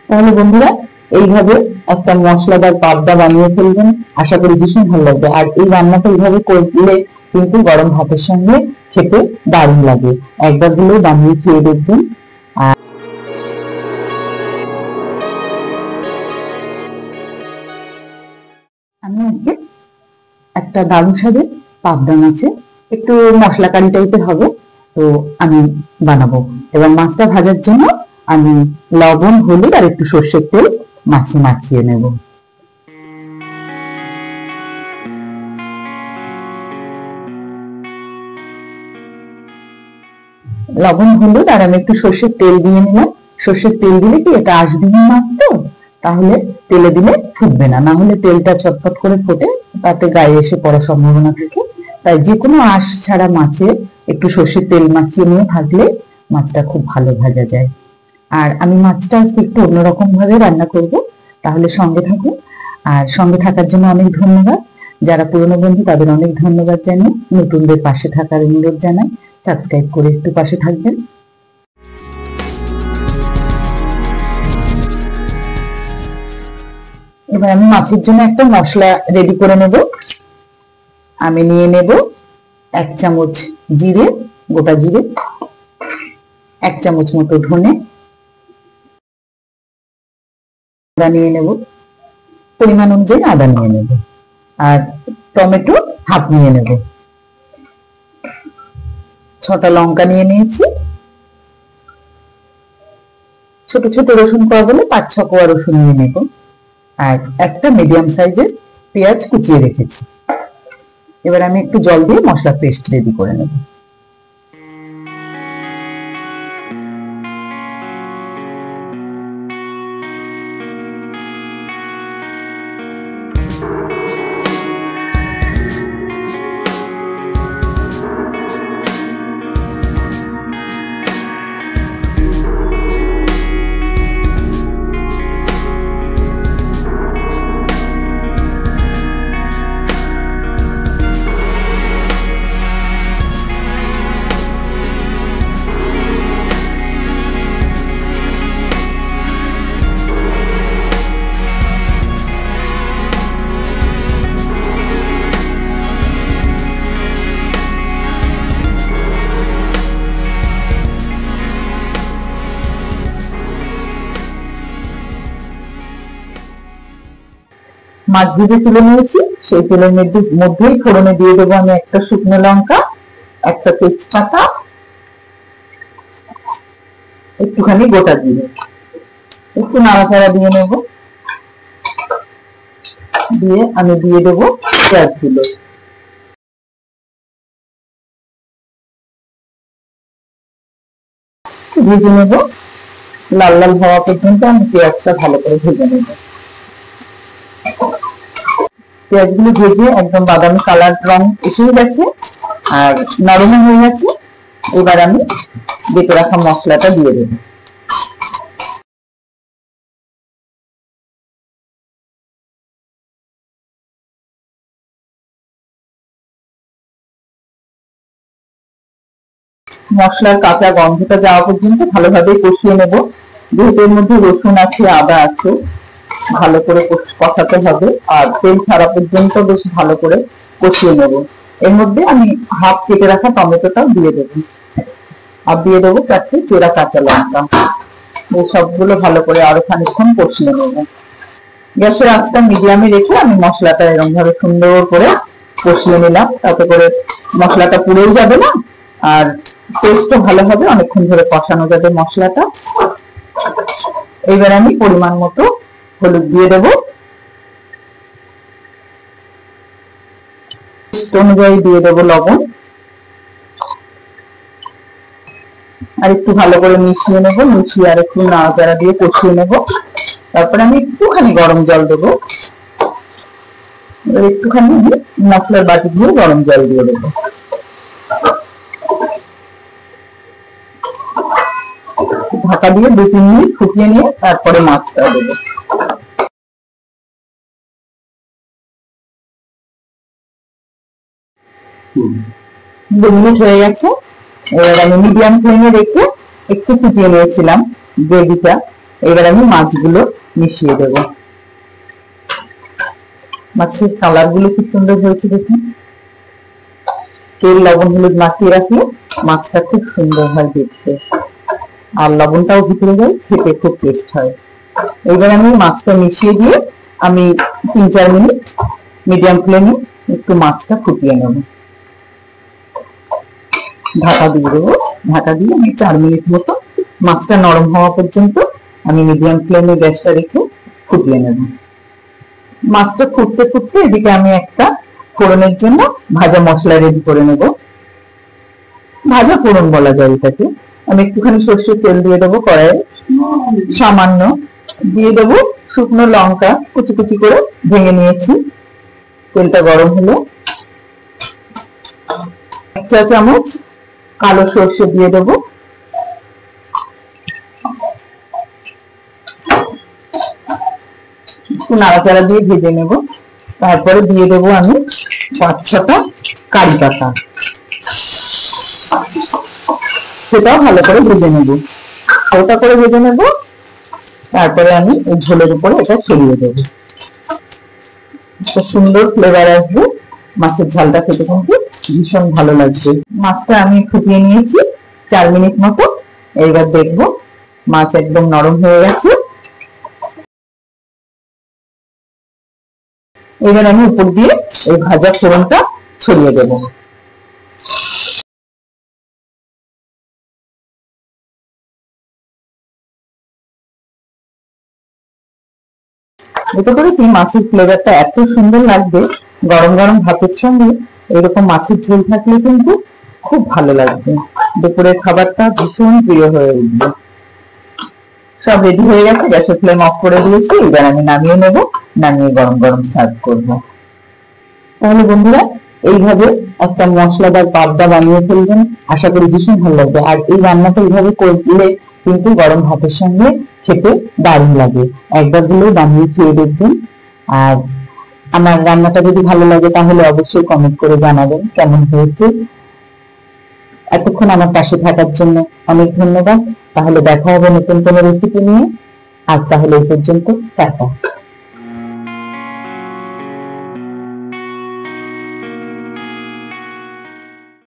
তাহলে বন্ধুরা এইভাবে একটা মশলাদার পাবদা বানিয়ে ফেলবেন, আশা করি ভীষণ ভালো লাগবে। আর এই রান্নাটা এইভাবে করলে কিন্তু গরম ভাতের সঙ্গে খেতে দারুণ লাগে, একবার হলেও বানিয়ে খেয়ে দেখবেন। আর আমি আজকে একটা দারুণ স্বাদের পাবদা মাছে একটু মশলা কারি টাইপের হবে, তো আমি বানাবো। এবং মাছটা ভাজার জন্য আমি লবণ, হলুদ আর একটু সর্ষের তেল মাছে মাখিয়ে নেব। লবণ, হলুদ আর আমি একটু সর্ষের তেল দিয়ে নিলাম। সর্ষের তেল দিলে কি এটা আঁশবিহীন মাছ তো, তাহলে তেলে দিলে ফুটবে না, না হলে তেলটা চটপট করে ফোটে, তাতে গায়ে এসে পড়ার সম্ভাবনা থাকে। তাই যে কোনো আঁশ ছাড়া মাছে একটু সর্ষের তেল মাখিয়ে নিয়ে ভাজলে মাছটা খুব ভালো ভাজা যায়। আর আমি মাছটা আজকে একটু অন্যরকম ভাবে রান্না করব, তাহলে সঙ্গে থাকুন। আর সঙ্গে থাকার জন্য অনেক ধন্যবাদ। যারা পুরনো বন্ধু তাদের অনেক ধন্যবাদ জানাই, নতুনদের পাশে থাকার অনুরোধ জানাই, সাবস্ক্রাইব করে একটু পাশে থাকবেন। এবার আমি মাছের জন্য একটা মশলা রেডি করে নেব। আমি নিয়ে নেব 1 চামচ জিরে, গোটা জিরে, 1 চামচ মতো ধনে নিয়ে নেব, পরিমাণ অনুযায়ী আদা নিয়ে নেব, আর টমেটো হাফ নিয়ে নেব, 6টা লঙ্কা নিয়ে নিয়েছি, ছোট ছোট রসুন কোয়া বলে 5-6 কোয়া রসুন নিয়ে নেব, আর একটা মিডিয়াম সাইজের পেঁয়াজ কুচিয়ে রেখেছি। এবার আমি একটু জল দিয়ে মশলা পেস্ট রেডি করে নেব। মাছ ভেজে তুলে নিয়েছি, সেই তেলের মধ্যেই ফোড়নে দিয়ে দেবো আমি একটা শুকনো লঙ্কা, একটা তেজপাতা, একটুখানি গোটা জিরে, একটু নাড়াচাড়া দিয়ে নেব। দিয়ে আমি দিয়ে দেবো পেঁয়াজগুলো, ভেজে নেব লাল লাল হওয়া পর্যন্ত। আমি পেঁয়াজটা ভালো করে ভেজে নেব। পেঁয়াজগুলো ভেজে একদম বাদামি কালার রং এসে গেছে আর নরম হয়ে গেছে। এবার আমি বেটে রাখা মশলাটা দিয়ে দেব। মশলার কাঁচা গন্ধটা যাওয়া পর্যন্ত ভালোভাবে কষিয়ে নেব। যেহেতু এর মধ্যে রসুন আছে, আদা আছে, ভালো করে কষাতে হবে আর তেল ছাড়া পর্যন্ত বেশ ভালো করে কষিয়ে নেব। এর মধ্যে আমি হাফ কেটে রাখা টমেটোটাও দিয়ে দেবো, আর দিয়ে দেবো 4টে চেরা কাঁচা লঙ্কা। এই সবগুলো ভালো করে আরো খানিকক্ষণ কষিয়ে নেব। গ্যাসের আঁচটা মিডিয়ামে রেখে আমি মশলাটা এরকম ভাবে সুন্দর করে কষিয়ে নিলাম, তাতে করে মশলাটা পুড়েও যাবে না আর টেস্টও ভালো হবে, অনেকক্ষণ ধরে কষানো যাবে মশলাটা। এবার আমি পরিমাণ মতো হলুদ দিয়ে দেব, অনুযায়ী দিয়ে দেবো লবণ, আর একটু ভালো করে মিশিয়ে নেব। মিশিয়ে আর একটু নাড়াচাড়া দিয়ে কষিয়ে নেব। তারপরে আমি একটুখানি গরম জল দেবো। এবার একটুখানি মশলার বাটি দিয়ে গরম জল দিয়ে দেবো। ঢাকা দিয়ে 2-3 মিনিট ফুটিয়ে নিয়ে তারপরে মাছটা দেবো। 2 মিনিট হয়ে গেছে। এবার আমি মিডিয়াম ফ্লেমে রেখে একটু ফুটিয়ে নিয়েছিলাম গ্রেভিটা। এবার আমি মাছগুলো মিশিয়ে দেব। মাছের কালার গুলো কি সুন্দর হয়েছে দেখুন। তেল লবণ হলুদ মাখিয়ে রাখলে মাছটা খুব সুন্দর হয় দেখতে, আর লবণটাও ভিতরে যায়, খেতে খুব টেস্ট হয়। এবার আমি মাছটা মিশিয়ে দিয়ে আমি 3-4 মিনিট মিডিয়াম ফ্লেমে একটু মাছটা ফুটিয়ে নেব। ঢাকা দিয়ে দেবো। ঢাকা দিয়ে আমি 4 মিনিট মতো মাছটা নরম হওয়া পর্যন্ত আমি মিডিয়াম ফ্লেমে গ্যাসটা রেখে ফুটিয়ে নেব। মাছটা ফুটতে ফুটতে এদিকে আমি একটা ফোড়নের জন্য ভাজা মশলা রেডি করে নেব। ভাজা ফোড়ন বলা যায় এটাকে। আমি একটুখানি সর্ষের তেল দিয়ে দেবো কড়াইয়ে, সামান্য দিয়ে দেবো শুকনো লঙ্কা কুচি কুচি করে ভেঙে নিয়েছি। তেলটা গরম হলে 1 চা চামচ কালো সর্ষে দিয়ে দেবো, একটু নাড়াচাড়া দিয়ে ভেজে নেব। তারপরে দিয়ে দেবো আমি 5-6টা কারি পাতা, সেটাও ভালো করে ভেজে নেব, হালকা করে ভেজে নেব। তারপরে আমি এই ঝোলের উপরে এটা ছড়িয়ে দেবো। একটা সুন্দর ফ্লেভার আসবে, মাছের ঝালটা খেতে কিন্তু ভীষণ ভালো লাগবে। মাছটা আমি ফুটিয়ে নিয়েছি 4 মিনিট মতো। এইবার দেখবো মাছ একদম নরম হয়ে গেছে। এবার আমি উপর দিয়ে এই ভাজা ফোড়নটা ছড়িয়ে দেবো। এতে করে কি মাছের ফ্লেভারটা এত সুন্দর লাগবে, গরম গরম ভাতের সঙ্গে এরকম মাছের ঝোল থাকলে কিন্তু খুব ভালো লাগবে। দুপুরের খাবারটা ভীষণ প্রিয় হয়ে উঠবে। সব রেডি হয়ে গেছে, গ্যাসের ফ্লেম অফ করে দিয়েছি। এবার আমি নামিয়ে নেব, নামিয়ে গরম গরম সার্ভ করব। তাহলে বন্ধুরা এইভাবে একটা মশলাদার পাবদা বানিয়ে ফেলবেন, আশা করি ভীষণ ভালো লাগবে। আর এই রান্নাটা এইভাবে করলে কিন্তু গরম ভাতের সঙ্গে খেতে দারুণ লাগে। একবার হলেও বানিয়ে খেয়ে দেখবেন। আর আমার রান্নাটা যদি ভালো লাগে তাহলে অবশ্যই কমেন্ট করে জানাবেন কেমন হয়েছে। এতক্ষণ আমার পাশে থাকার জন্য অনেক ধন্যবাদ। তাহলে দেখা হবে নতুন কোনো রেসিপি নিয়ে। আজ তাহলে এই পর্যন্ত, টাটা।